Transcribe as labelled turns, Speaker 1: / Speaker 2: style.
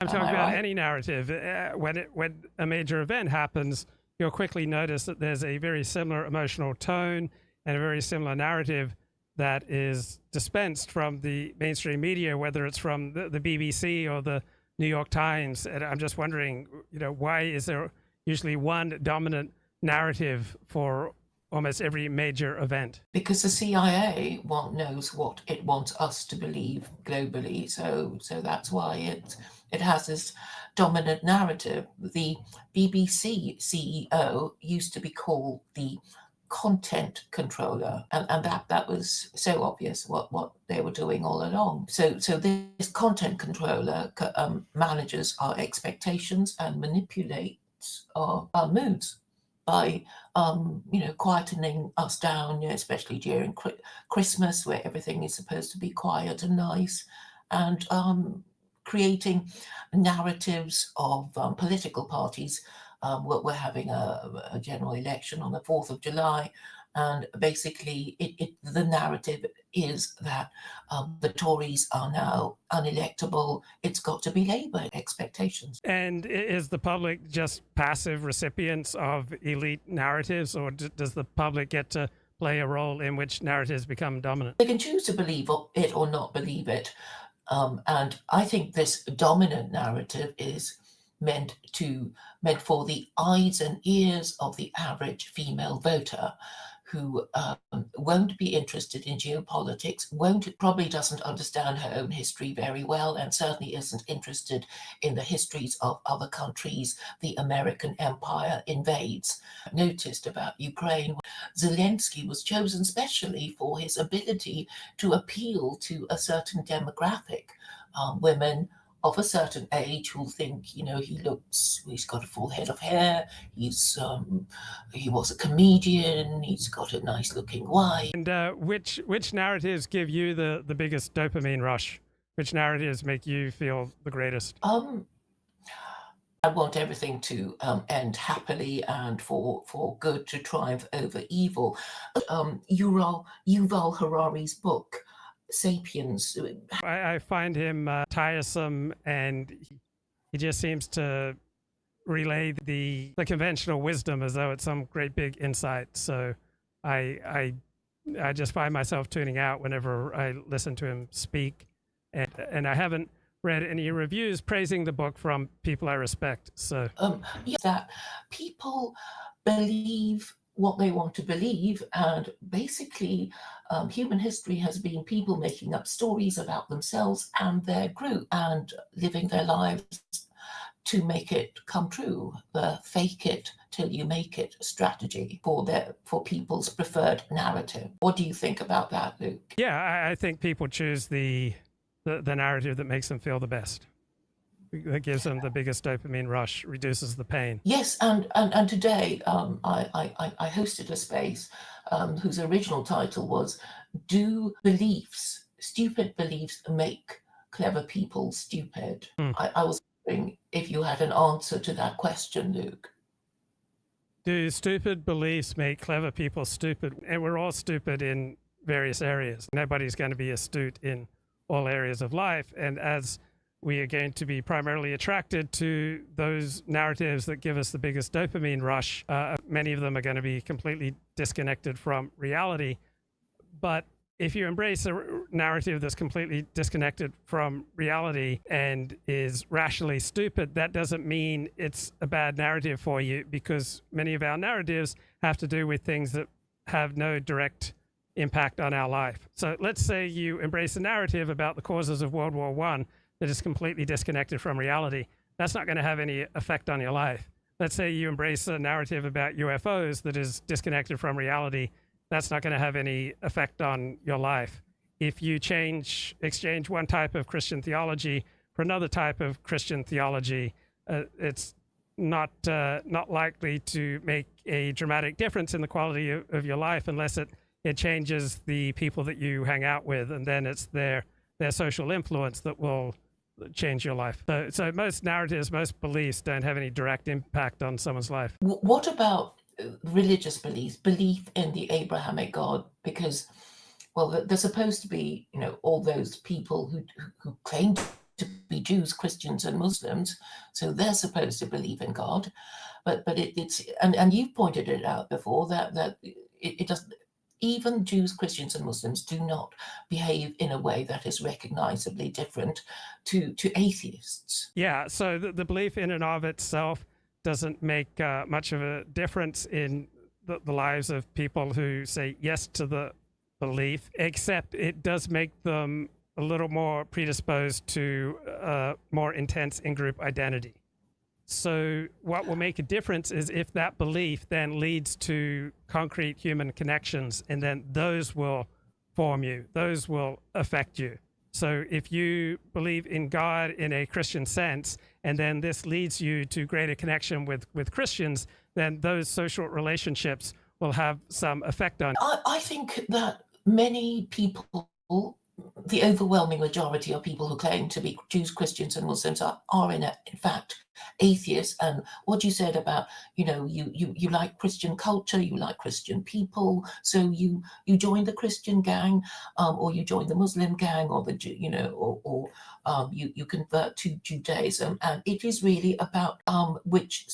Speaker 1: I'm
Speaker 2: Am
Speaker 1: talking
Speaker 2: I
Speaker 1: about
Speaker 2: right?
Speaker 1: any narrative. When a major event happens, you'll quickly notice that there's a very similar emotional tone and a very similar narrative that is dispensed from the mainstream media, whether it's from the BBC or the New York Times. And I'm just wondering, why is there usually one dominant narrative for almost every major event?
Speaker 2: Because the CIA knows what it wants us to believe globally, so that's why it has this dominant narrative. The BBC CEO used to be called the content controller, and that was so obvious what they were doing all along. So this content controller manages our expectations and manipulates our moods by quietening us down, especially during Christmas, where everything is supposed to be quiet and nice, and creating narratives of political parties. We're having a general election on the 4th of July, and basically the narrative is that the Tories are now unelectable. It's got to be Labour expectations.
Speaker 1: And is the public just passive recipients of elite narratives, or does the public get to play a role in which narratives become dominant?
Speaker 2: They can choose to believe it or not believe it. And I think this dominant narrative is meant for the eyes and ears of the average female voter, who won't be interested in geopolitics, probably doesn't understand her own history very well, and certainly isn't interested in the histories of other countries the American empire invades. I noticed about Ukraine, Zelensky was chosen specially for his ability to appeal to a certain demographic, women of a certain age who think, he's got a full head of hair, he was a comedian, he's got a nice looking wife.
Speaker 1: And which narratives give you the biggest dopamine rush? Which narratives make you feel the greatest?
Speaker 2: I want everything to end happily and for good to triumph over evil. Yuval Harari's book, Sapiens.
Speaker 1: I find him tiresome, and he just seems to relay the conventional wisdom as though it's some great big insight. So I just find myself tuning out whenever I listen to him speak, and I haven't read any reviews praising the book from people I respect. So
Speaker 2: that people believe what they want to believe, and basically human history has been people making up stories about themselves and their group and living their lives to make it come true. The fake it till you make it strategy for people's preferred narrative. What do you think about that, Luke?
Speaker 1: Yeah, I think people choose the narrative that makes them feel the best, that gives them the biggest dopamine rush, reduces the pain.
Speaker 2: Yes, and today I hosted a space whose original title was "Do Stupid Beliefs Make Clever People Stupid?" I was wondering if you had an answer to that question, Luke.
Speaker 1: Do stupid beliefs make clever people stupid? And we're all stupid in various areas. Nobody's going to be astute in all areas of life. And as we are going to be primarily attracted to those narratives that give us the biggest dopamine rush, many of them are going to be completely disconnected from reality. But if you embrace a narrative that's completely disconnected from reality and is rationally stupid, that doesn't mean it's a bad narrative for you, because many of our narratives have to do with things that have no direct impact on our life. So let's say you embrace a narrative about the causes of World War I that is completely disconnected from reality. That's not going to have any effect on your life. Let's say you embrace a narrative about UFOs that is disconnected from reality. That's not going to have any effect on your life. If you exchange one type of Christian theology for another type of Christian theology, it's not likely to make a dramatic difference in the quality of your life unless it changes the people that you hang out with, and then it's their social influence that will change your life. So most narratives, most beliefs don't have any direct impact on someone's life.
Speaker 2: What about religious belief in the Abrahamic God? Because, well, there's supposed to be, all those people who claim to be Jews, Christians, and Muslims, so they're supposed to believe in God. But it's and you've pointed it out before that it doesn't. Even Jews, Christians, and Muslims do not behave in a way that is recognizably different to atheists.
Speaker 1: Yeah, so the belief in and of itself doesn't make much of a difference in the lives of people who say yes to the belief, except it does make them a little more predisposed to more intense in-group identity. So what will make a difference is if that belief then leads to concrete human connections, and then those will form you, those will affect you. So if you believe in God in a Christian sense, and then this leads you to greater connection with Christians, then those social relationships will have some effect on you.
Speaker 2: I think that many people, the overwhelming majority of people who claim to be Jews, Christians, and Muslims are in fact atheists. And what you said about, you like Christian culture, you like Christian people, so you join the Christian gang, or you join the Muslim gang, or you convert to Judaism, and it is really about which